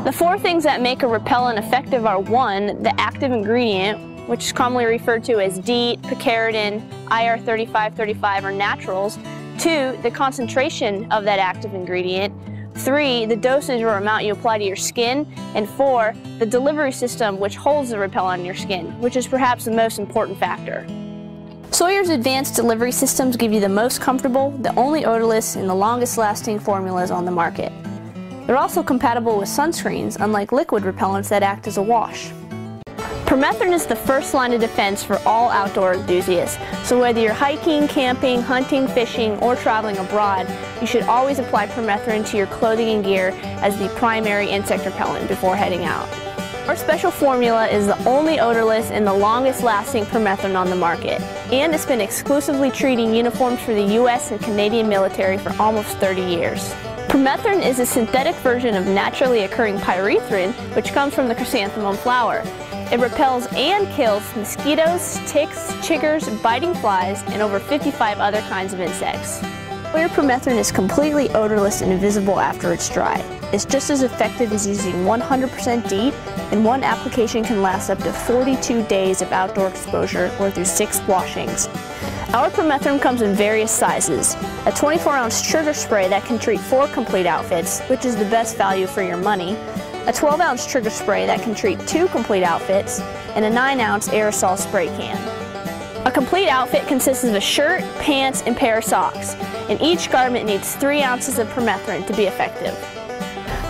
The four things that make a repellent effective are: 1, the active ingredient, which is commonly referred to as DEET, picaridin, IR3535 or naturals; 2, the concentration of that active ingredient; 3, the dosage or amount you apply to your skin; and 4, the delivery system which holds the repellent on your skin, which is perhaps the most important factor. Sawyer's advanced delivery systems give you the most comfortable, the only odorless, and the longest lasting formulas on the market. They're also compatible with sunscreens, unlike liquid repellents that act as a wash. Permethrin is the first line of defense for all outdoor enthusiasts, so whether you're hiking, camping, hunting, fishing, or traveling abroad, you should always apply permethrin to your clothing and gear as the primary insect repellent before heading out. Our special formula is the only odorless and the longest lasting permethrin on the market, and it's been exclusively treating uniforms for the US and Canadian military for almost 30 years. Permethrin is a synthetic version of naturally occurring pyrethrin, which comes from the chrysanthemum flower. It repels and kills mosquitoes, ticks, chiggers, biting flies, and over 55 other kinds of insects. Sawyer Permethrin is completely odorless and invisible after it's dry. It's just as effective as using 100% DEET, and one application can last up to 42 days of outdoor exposure or through 6 washings. Our permethrin comes in various sizes: a 24-ounce trigger spray that can treat 4 complete outfits, which is the best value for your money, a 12-ounce trigger spray that can treat 2 complete outfits, and a 9-ounce aerosol spray can. A complete outfit consists of a shirt, pants, and pair of socks, and each garment needs 3 ounces of permethrin to be effective.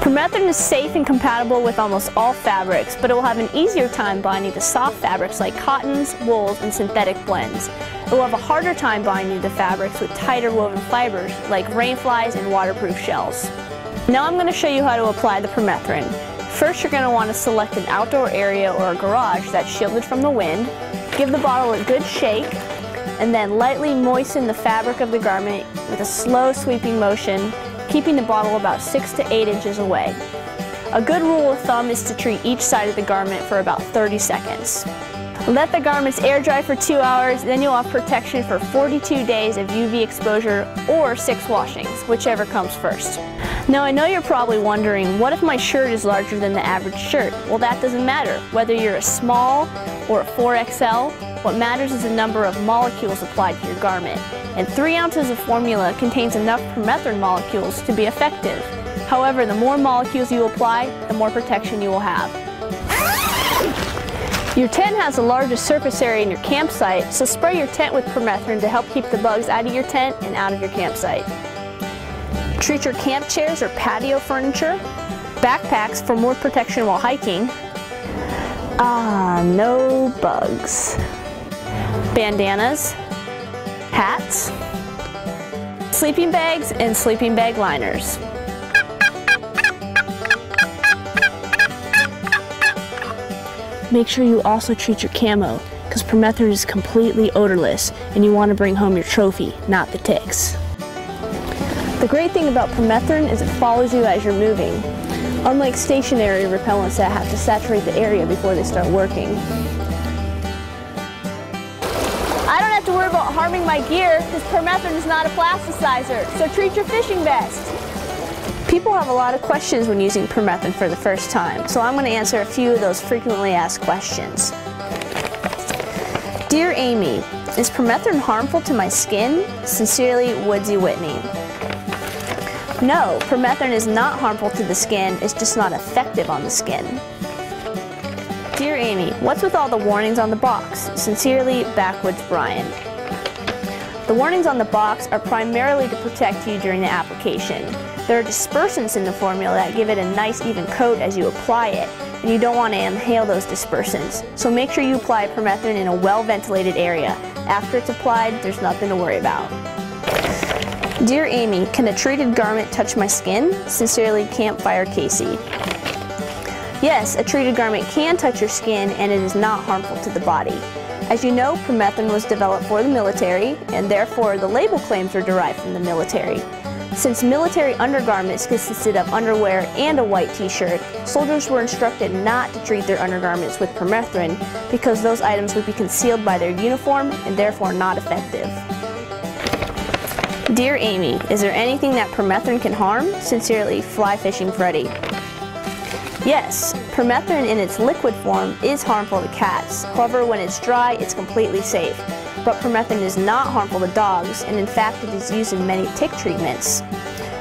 Permethrin is safe and compatible with almost all fabrics, but it will have an easier time binding to soft fabrics like cottons, wools, and synthetic blends. It will have a harder time binding to fabrics with tighter woven fibers like rainflies and waterproof shells. Now I'm going to show you how to apply the permethrin. First, you're going to want to select an outdoor area or a garage that's shielded from the wind. Give the bottle a good shake, and then lightly moisten the fabric of the garment with a slow sweeping motion, keeping the bottle about 6 to 8 inches away. A good rule of thumb is to treat each side of the garment for about 30 seconds. Let the garments air dry for 2 hours, then you'll have protection for 42 days of UV exposure or 6 washings, whichever comes first. Now I know you're probably wondering, what if my shirt is larger than the average shirt? Well, that doesn't matter. Whether you're a small or a 4XL, what matters is the number of molecules applied to your garment. And 3 ounces of formula contains enough permethrin molecules to be effective. However, the more molecules you apply, the more protection you will have. Your tent has the largest surface area in your campsite, so spray your tent with permethrin to help keep the bugs out of your tent and out of your campsite. Treat your camp chairs or patio furniture, backpacks for more protection while hiking. No bugs. Bandanas, hats, sleeping bags, and sleeping bag liners. Make sure you also treat your camo, because permethrin is completely odorless and you want to bring home your trophy, not the ticks. The great thing about permethrin is it follows you as you're moving, unlike stationary repellents that have to saturate the area before they start working. I don't have to worry about harming my gear because permethrin is not a plasticizer, so treat your fishing vest. People have a lot of questions when using permethrin for the first time, so I'm going to answer a few of those frequently asked questions. Dear Amy, is permethrin harmful to my skin? Sincerely, Woodsy Whitney. No, permethrin is not harmful to the skin, it's just not effective on the skin. Dear Amy, what's with all the warnings on the box? Sincerely, Backwoods Brian. The warnings on the box are primarily to protect you during the application. There are dispersants in the formula that give it a nice even coat as you apply it, and you don't want to inhale those dispersants. So make sure you apply permethrin in a well-ventilated area. After it's applied, there's nothing to worry about. Dear Amy, can a treated garment touch my skin? Sincerely, Campfire Casey. Yes, a treated garment can touch your skin and it is not harmful to the body. As you know, permethrin was developed for the military, and therefore the label claims are derived from the military. Since military undergarments consisted of underwear and a white t-shirt, soldiers were instructed not to treat their undergarments with permethrin because those items would be concealed by their uniform and therefore not effective. Dear Amy, is there anything that permethrin can harm? Sincerely, Fly Fishing Freddy. Yes, permethrin in its liquid form is harmful to cats. However, when it's dry, it's completely safe. But permethrin is not harmful to dogs, and in fact it is used in many tick treatments.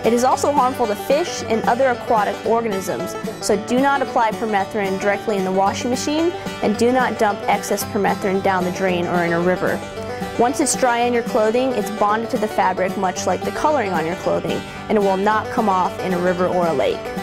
It is also harmful to fish and other aquatic organisms, so do not apply permethrin directly in the washing machine, and do not dump excess permethrin down the drain or in a river. Once it's dry on your clothing, it's bonded to the fabric much like the coloring on your clothing, and it will not come off in a river or a lake.